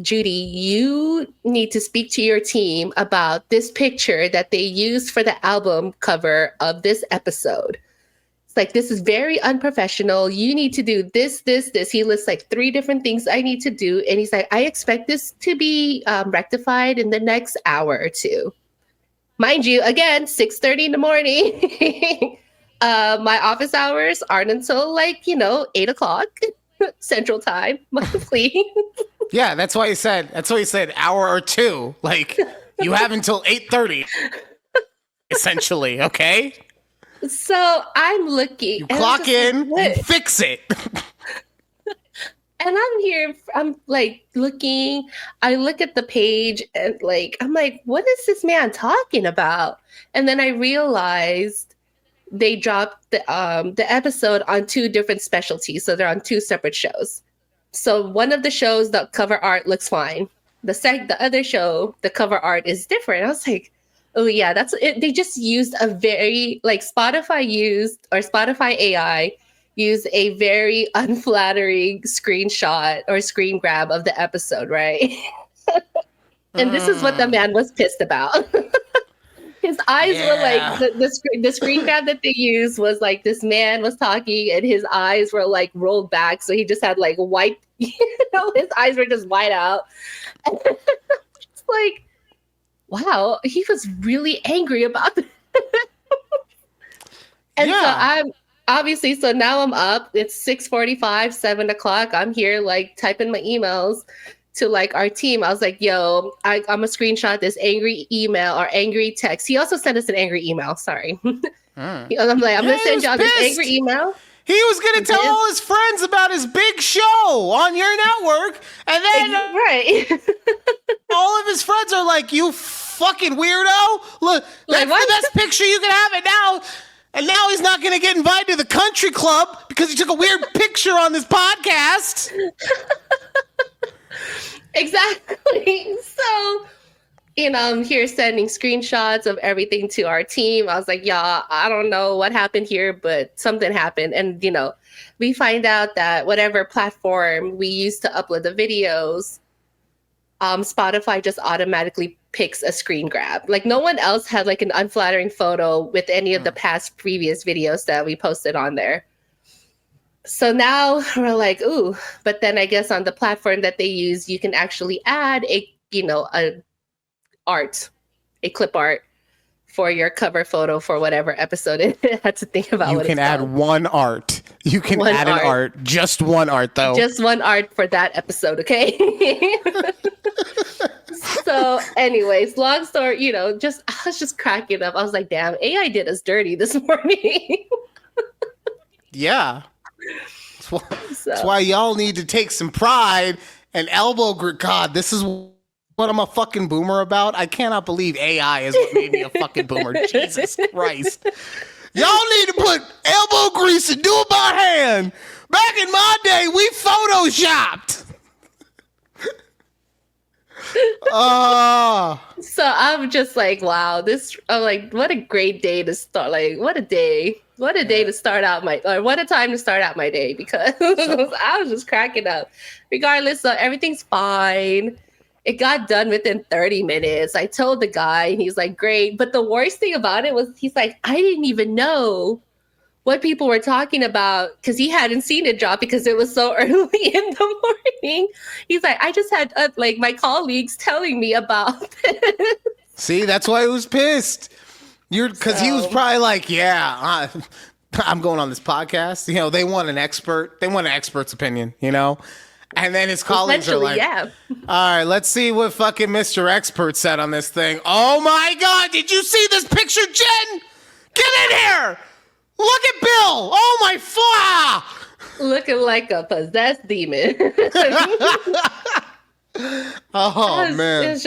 Judy, you need to speak to your team about this picture that they used for the album cover of this episode. Like, this is very unprofessional. You need to do this. He lists like 3 different things I need to do. And he's like, I expect this to be rectified in the next hour or 2. Mind you, again, 6:30 in the morning. My office hours aren't until like, 8 o'clock Central Time, monthly. Yeah, that's why he said hour or 2. Like, you have until 8:30, essentially, okay? So I'm looking. You clock in, you fix it. And I'm like looking. I look at the page and like, I'm like, what is this man talking about? And then I realized they dropped the episode on 2 different specialties. So they're on 2 separate shows. So one of the shows, the cover art looks fine. The other show, the cover art is different. I was like, oh yeah, that's it. They just used a very like Spotify AI use a very unflattering screenshot or screen grab of the episode, right? And this is what the man was pissed about. His eyes were like the screen grab that they used was like this man was talking and his eyes were like rolled back, so he just had like white, his eyes were just white out. It's like, wow, he was really angry about it. And so I'm obviously, so now I'm up. It's 6:45, 7 o'clock. I'm here like typing my emails to like our team. I was like, yo, I'm gonna screenshot this angry email or angry text. He also sent us an angry email. Sorry. I'm like, I'm gonna send y'all this angry email. He was gonna tell all his friends about his big show on your network, and then all of his friends are like, "You fucking weirdo! Look, that's the best picture you can have." And now he's not gonna get invited to the country club because he took a weird picture on this podcast. Exactly. So, I'm here sending screenshots of everything to our team. I was like, y'all, I don't know what happened here, but something happened. And, we find out that whatever platform we use to upload the videos, Spotify just automatically picks a screen grab. Like no one else had like an unflattering photo with any of the past previous videos that we posted on there. So now we're like, ooh, but then I guess on the platform that they use, you can actually add a clip art for your cover photo for whatever episode it had to think about. You can add one art. You can add an art. Just one art though. Just one art for that episode, okay? So anyways, long story, I was just cracking up. I was like, damn, AI did us dirty this morning. Yeah. That's why y'all need to take some pride and elbow grip. God, this is what I'm a fucking boomer about. I cannot believe AI is what made me a fucking boomer. Jesus Christ. Y'all need to put elbow grease and do it by hand. Back in my day, we photoshopped. So I'm just like, wow, I'm like, what a great day to start. Like, what a day to start out what a time to start out my day, because I was just cracking up. Regardless, so everything's fine. It got done within 30 minutes. I told the guy, and he's like, great. But the worst thing about it was he's like, I didn't even know what people were talking about because he hadn't seen it drop because it was so early in the morning. He's like, I just had like my colleagues telling me about it. See, that's why he was pissed. Because he was probably like, yeah, I'm going on this podcast. They want an expert. They want an expert's opinion, And then his colleagues are like, all right, let's see what fucking Mr. Expert said on this thing. Oh my God, did you see this picture, Jen? Get in here. Look at Bill. Oh my fuck. Looking like a possessed demon. Man. It's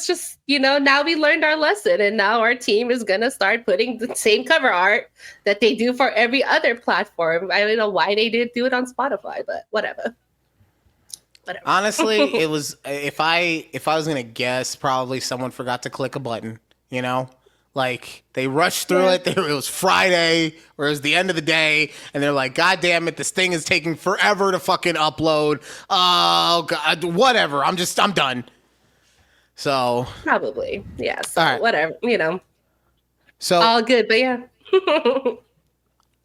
just, now we learned our lesson, and now our team is going to start putting the same cover art that they do for every other platform. I don't know why they didn't do it on Spotify, but whatever. Honestly, it was, if I was going to guess, probably someone forgot to click a button, Like, they rushed through it. It was Friday, or it was the end of the day, and they're like, God damn it, this thing is taking forever to fucking upload. Oh, God, whatever. I'm done. So. Probably, yeah. So, all right. Whatever, So. All good, but yeah.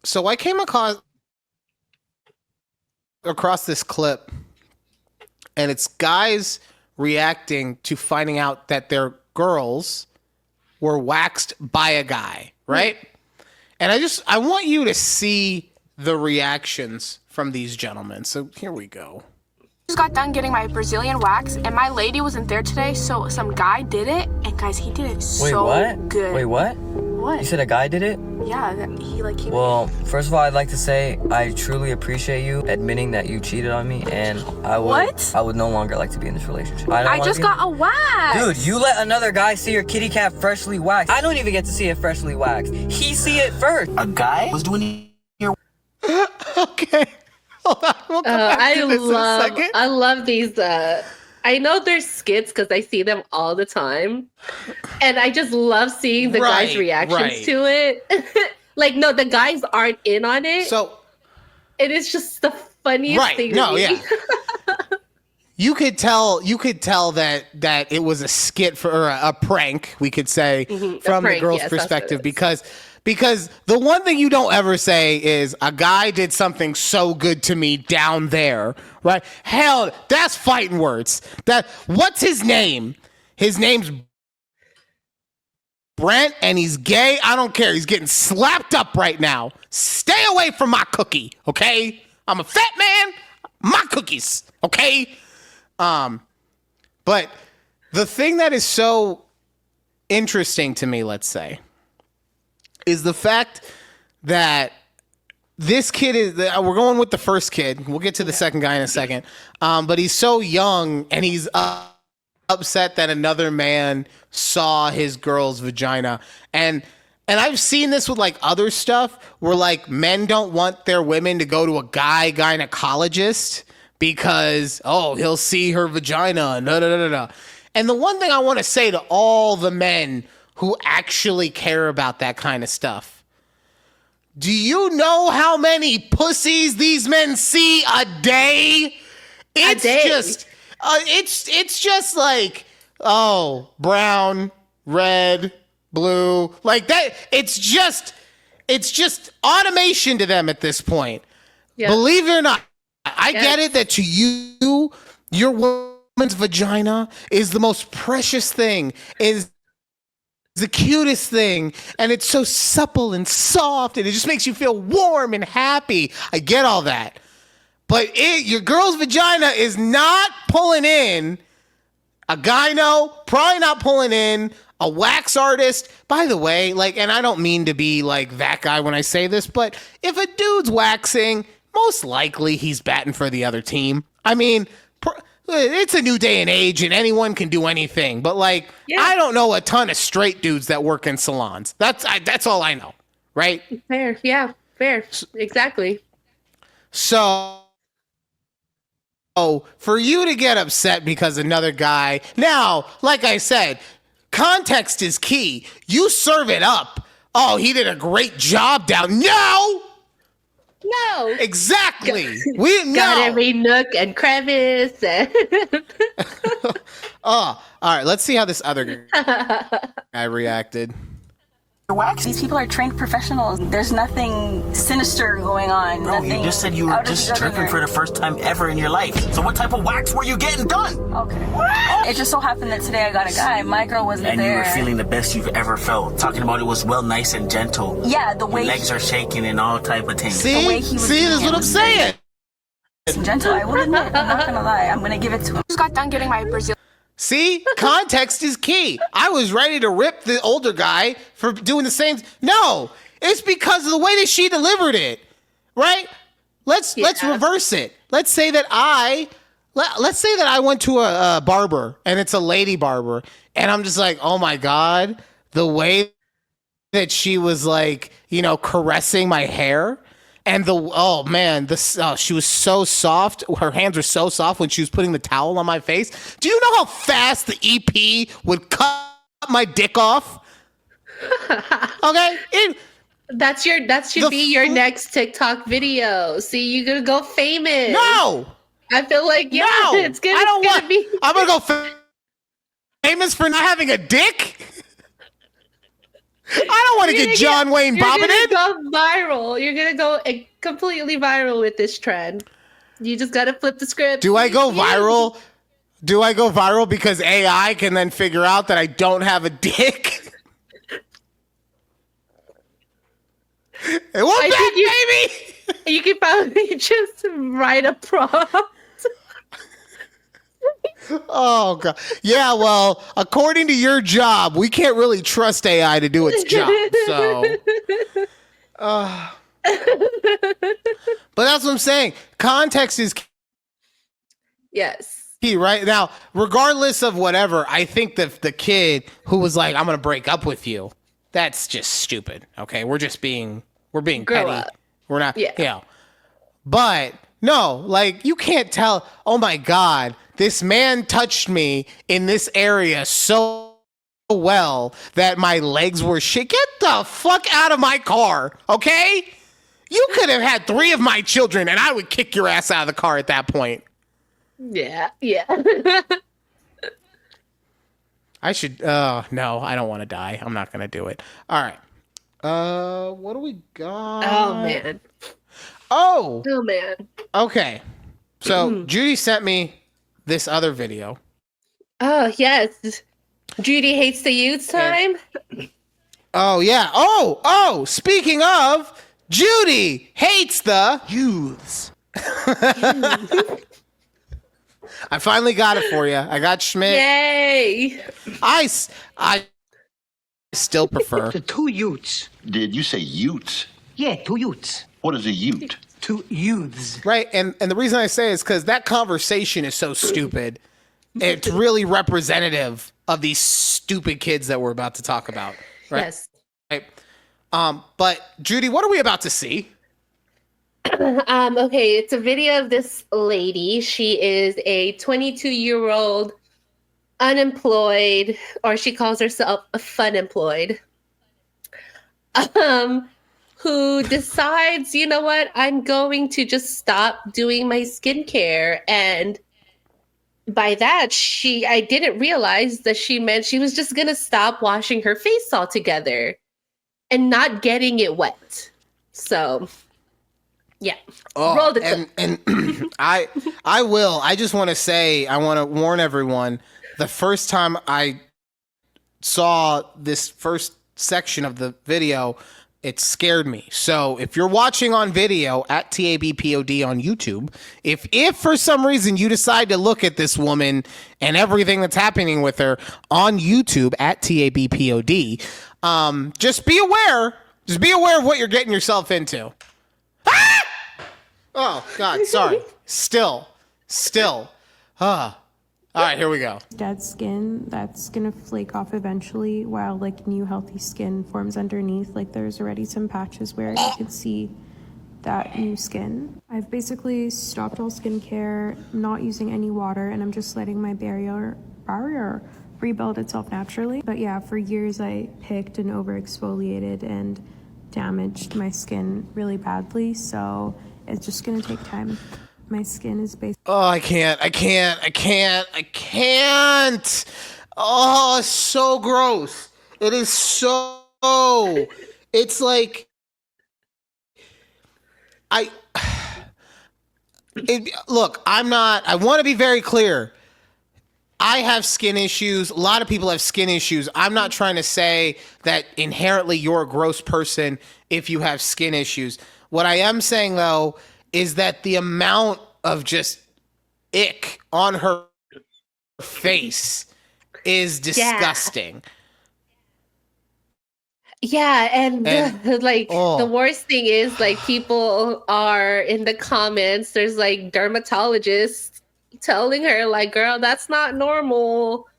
So I came across this clip, and it's guys reacting to finding out that their girls were waxed by a guy, right? And I want you to see the reactions from these gentlemen. So here we go. Just got done getting my Brazilian wax, and my lady wasn't there today, so some guy did it, and guys, he did it so good. Wait, what? What? You said a guy did it? Yeah, he Well, first of all, I'd like to say I truly appreciate you admitting that you cheated on me, and I would no longer like to be in this relationship. I just got a wax. Dude, you let another guy see your kitty cat freshly waxed. I don't even get to see it freshly waxed. He see it first. A guy was doing your Okay. Hold on. We'll come back to this in a second. I love these. I know there's skits because I see them all the time, and I just love seeing the guys' reactions to it. Like, no, the guys aren't in on it. So, It is just the funniest thing. No, yeah. You could tell that it was a skit or a prank, we could say, from the girl's perspective, because the one thing you don't ever say is a guy did something so good to me down there, right? Hell, that's fighting words. What's his name? His name's Brent, and he's gay. I don't care. He's getting slapped up right now. Stay away from my cookie, okay? I'm a fat man. My cookies, okay? But the thing that is so interesting to me, let's say, is the fact that this kid is, we're going with the first kid. We'll get to the second guy in a second. But he's so young, and he's upset that another man saw his girl's vagina. And I've seen this with like other stuff where like men don't want their women to go to a guy gynecologist because, he'll see her vagina. No. And the one thing I want to say to all the men who actually care about that kind of stuff, do you know how many pussies these men see a day? It's just like, brown, red, blue, like that. It's just automation to them at this point. Yeah. Believe it or not, I get it that to you, your woman's vagina is the most precious thing, is the cutest thing, and it's so supple and soft, and it just makes you feel warm and happy. I get all that. But your girl's vagina is not pulling in a gyno, probably not pulling in a wax artist. By the way, like, and I don't mean to be like that guy when I say this, but if a dude's waxing, most likely he's batting for the other team. I mean, it's a new day and age, and anyone can do anything. But like, I don't know a ton of straight dudes that work in salons. That's all I know, right? Fair, yeah, fair, exactly. So, for you to get upset because another guy, now, like I said, context is key. You serve it up. Oh, he did a great job down. No, exactly. We got every nook and crevice. All right. Let's see how this other guy reacted. Wax. These people are trained professionals. There's nothing sinister going on. Bro, you just said you were just tripping for the first time ever in your life. So what type of wax were you getting done? Okay. It just so happened that today I got a guy. My girl wasn't there. And you were feeling the best you've ever felt. Talking about it was well, nice and gentle. Yeah, the way your legs are shaking and all type of things. See, the way he was that's what I'm saying. Gentle. I will admit. I'm not gonna lie. I'm gonna give it to him. Just got done getting my Brazilian. See, context is key. I was ready to rip the older guy for doing the same. No, it's because of the way that she delivered it, right? Let's reverse it. Let's say that I went to a barber, and it's a lady barber, and I'm just like, oh my God, the way that she was like, caressing my hair. And she was so soft. Her hands were so soft when she was putting the towel on my face. Do you know how fast the EP would cut my dick off? Okay, that should be your next TikTok video. See, you're gonna go famous. No, I feel like it's gonna. I'm gonna go famous for not having a dick. I don't want to get John Wayne Bobbitt. You're gonna go viral. You're gonna go completely viral with this trend. You just gotta flip the script. Do I go viral? Do I go viral because AI can then figure out that I don't have a dick? It won't back, baby. You could probably just write a prompt. Oh God! Yeah, well, according to your job, we can't really trust AI to do its job. So, but that's what I'm saying. Context is key, right? Now, regardless of whatever, I think that the kid who was like, "I'm gonna break up with you," that's just stupid. Okay, we're being petty. Up. We're not, But no, like you can't tell. Oh my God. This man touched me in this area so well that my legs were shaking. Get the fuck out of my car, okay? You could have had 3 of my children, and I would kick your ass out of the car at that point. Yeah. I should. No, I don't want to die. I'm not gonna do it. All right. What do we got? Oh man. Oh man. Okay. So Judy sent me this other video. Oh yes. Judy hates the youth time. Oh yeah. Oh. Speaking of, Judy hates the youths. I finally got it for you. I got Schmidt. Yay! I still prefer The 2 youths. Did you say utes? Yeah, 2 youths. What is a ute? 2 youths. right. And the reason I say is because that conversation is so stupid. It's really representative of these stupid kids that we're about to talk about. Right. Yes. Right. But Judy, what are we about to see? Okay, it's a video of this lady. She is a 22-year-old unemployed, or she calls herself a fun employed, who decides, you know what, I'm going to just stop doing my skincare. And by that, I didn't realize that she meant she was just gonna stop washing her face altogether and not getting it wet. So yeah. Roll the clip. And I will. I just want to say, I want to warn everyone. The first time I saw this first section of the video, it scared me. So if you're watching on video at TABPOD on YouTube, if for some reason you decide to look at this woman and everything that's happening with her on YouTube at TABPOD, just be aware. Just be aware of what you're getting yourself into. Ah! Oh, God, sorry. Still. All right, here we go. Dead skin that's gonna flake off eventually while like new healthy skin forms underneath. Like there's already some patches where you can see that new skin. I've basically stopped all skincare, not using any water, and I'm just letting my barrier rebuild itself naturally. But yeah, for years I picked and over exfoliated and damaged my skin really badly, so it's just gonna take time. My skin is basically... Oh, I can't. Oh, it's so gross. It is so... It's like... Look, I'm not... I want to be very clear. I have skin issues. A lot of people have skin issues. I'm not trying to say that inherently you're a gross person if you have skin issues. What I am saying, though, is that the amount of just ick on her face is disgusting. Yeah, and the worst thing is like people are in the comments, there's like dermatologists telling her like, girl, that's not normal.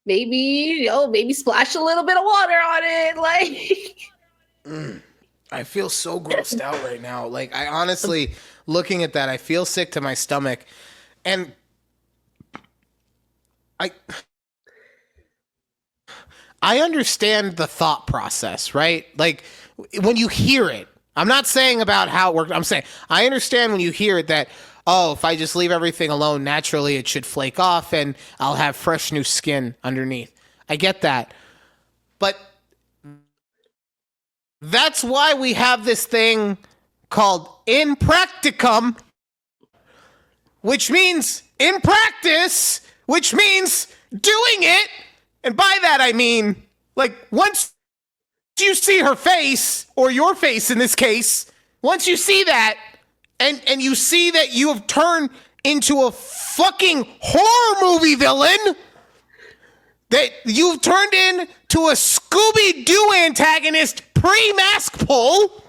Maybe splash a little bit of water on it. Like I feel so grossed out right now. Like, I honestly, looking at that, I feel sick to my stomach. And I understand the thought process, right? Like, when you hear it, I'm not saying about how it worked. I'm saying, I understand when you hear it that, oh, if I just leave everything alone, naturally it should flake off and I'll have fresh new skin underneath. I get that. But that's why we have this thing called in practicum, which means in practice, which means doing it. And by that, I mean, like, once you see her face, or your face in this case, once you see that, and you see that you have turned into a fucking horror movie villain, that you've turned into a Scooby-Doo antagonist pre-mask pull,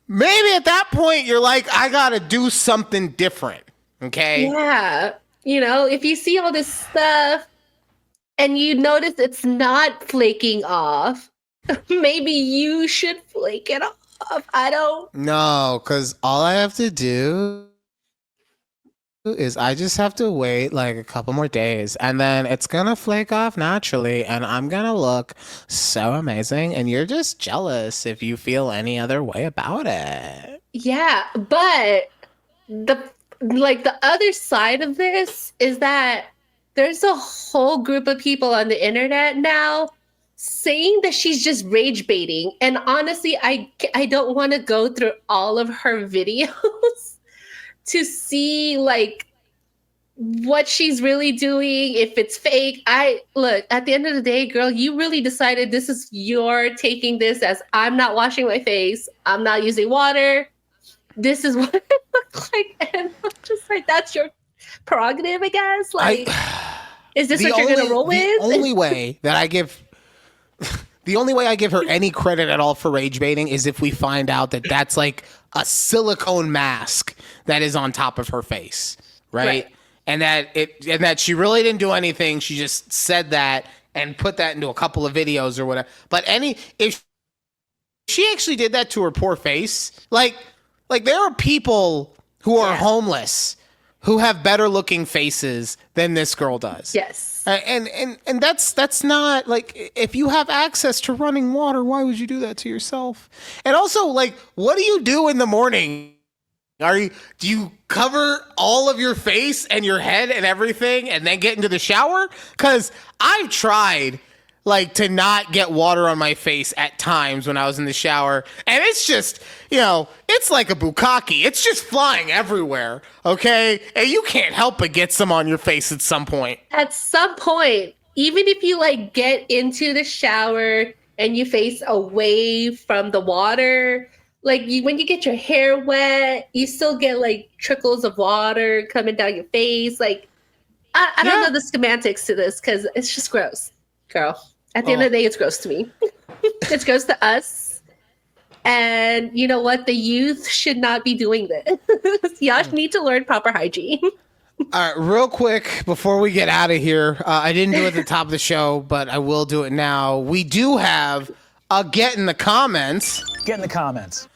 maybe at that point you're like, I gotta do something different, okay? Yeah, you know, if you see all this stuff and you notice it's not flaking off, maybe you should flake it off. I don't... No, because all I have to do is I just have to wait like a couple more days and then it's gonna flake off naturally and I'm gonna look so amazing and you're just jealous if you feel any other way about it. Yeah, but the other side of this is that there's a whole group of people on the internet now saying that she's just rage baiting. And honestly, I don't want to go through all of her videos to see like what she's really doing, if it's fake. Look, at the end of the day, girl, you really decided you're taking this as I'm not washing my face, I'm not using water. This is what it looks like. And I'm just like, that's your prerogative, I guess. Like, is this what you're gonna roll with? The only way I give her any credit at all for rage baiting is if we find out that that's like a silicone mask that is on top of her face, right? And that she really didn't do anything. She just said that and put that into a couple of videos or whatever. But if she actually did that to her poor face, like there are people who are homeless who have better looking faces than this girl does. Yes. And that's not like, if you have access to running water, why would you do that to yourself? And also, like, what do you do in the morning? Do you cover all of your face and your head and everything and then get into the shower? Because I've tried like to not get water on my face at times when I was in the shower, and it's just, it's like a bukkake. It's just flying everywhere, okay? And you can't help but get some on your face at some point. At some point, even if you like get into the shower and you face away from the water, like when you get your hair wet, you still get like trickles of water coming down your face. Like, I don't know the semantics to this because it's just gross, girl. At the end of the day, it's gross to me. It's gross to us. And you know what? The youth should not be doing this. Y'all need to learn proper hygiene. All right, real quick, before we get out of here, I didn't do it at the top of the show, but I will do it now. We do have a Get in the Comments. Get in the comments.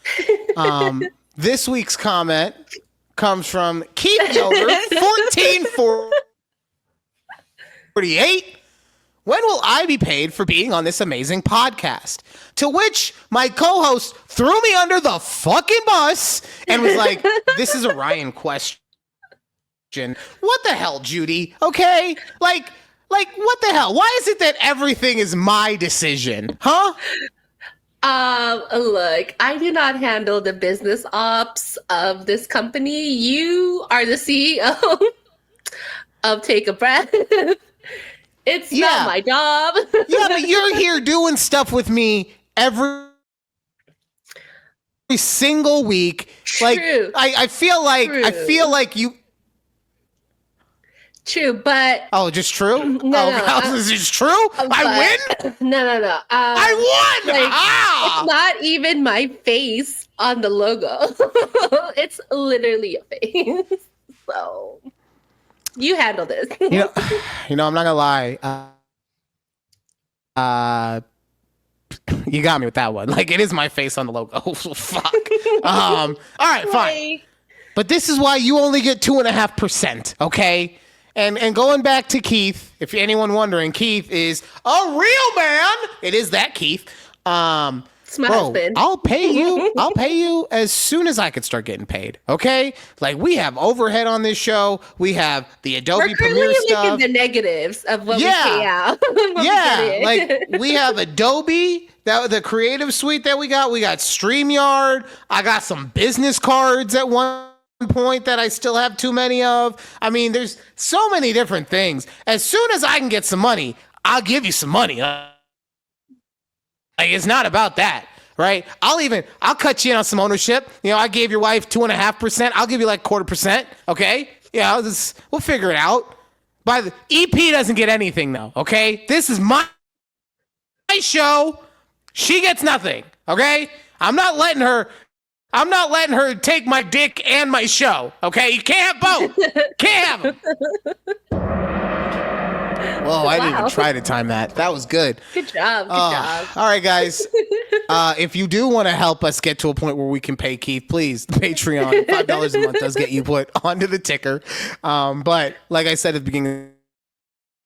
This week's comment comes from Keith Yoder, 1448. When will I be paid for being on this amazing podcast? To which my co-host threw me under the fucking bus and was like, this is a Ryan question. What the hell, Judy? Okay? Like, what the hell? Why is it that everything is my decision? Huh? Look, I do not handle the business ops of this company. You are the CEO of Take a Breath. It's not my job. Yeah, but you're here doing stuff with me every single week. True. Like, I feel like you. True, but just true? No, this is true? I win? No. I won! It's not even my face on the logo. It's literally a face. So you handle this. I'm not gonna lie. You got me with that one. Like, it is my face on the logo. Fuck. All right, fine. But this is why you only get 2.5%, okay? And going back to Keith, if anyone wondering, Keith is a real man. It is that Keith. It's my husband. I'll pay you as soon as I could start getting paid. Okay? Like, we have overhead on this show. We have the Adobe Premiere stuff. We're the negatives of what we pay out. Like, we have Adobe, the creative suite that we got. We got StreamYard. I got some business cards at one point that I still have too many of. I mean, there's so many different things. As soon as I can get some money, I'll give you some money. Like, it's not about that, right? I'll cut you in on some ownership. I gave your wife 2.5%. I'll give you like 0.25%. Okay? Yeah, we'll figure it out. The EP doesn't get anything though. Okay? This is my show. She gets nothing. Okay? I'm not letting her take my dick and my show. Okay? You can't have both. Can't have them. Whoa, I didn't even try to time that. That was good. Good job. Good job. All right, guys. If you do want to help us get to a point where we can pay Keith, please, the Patreon, $5 a month does get you put onto the ticker. But like I said at the beginning of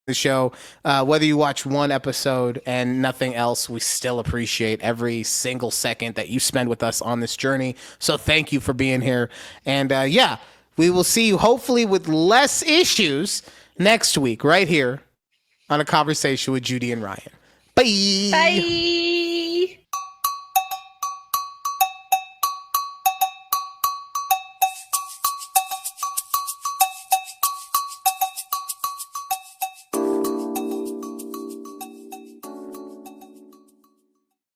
the show, whether you watch one episode and nothing else, we still appreciate every single second that you spend with us on this journey. So thank you for being here. And yeah, we will see you hopefully with less issues next week right here on A Conversation with Judy and Ryan. Bye. Bye.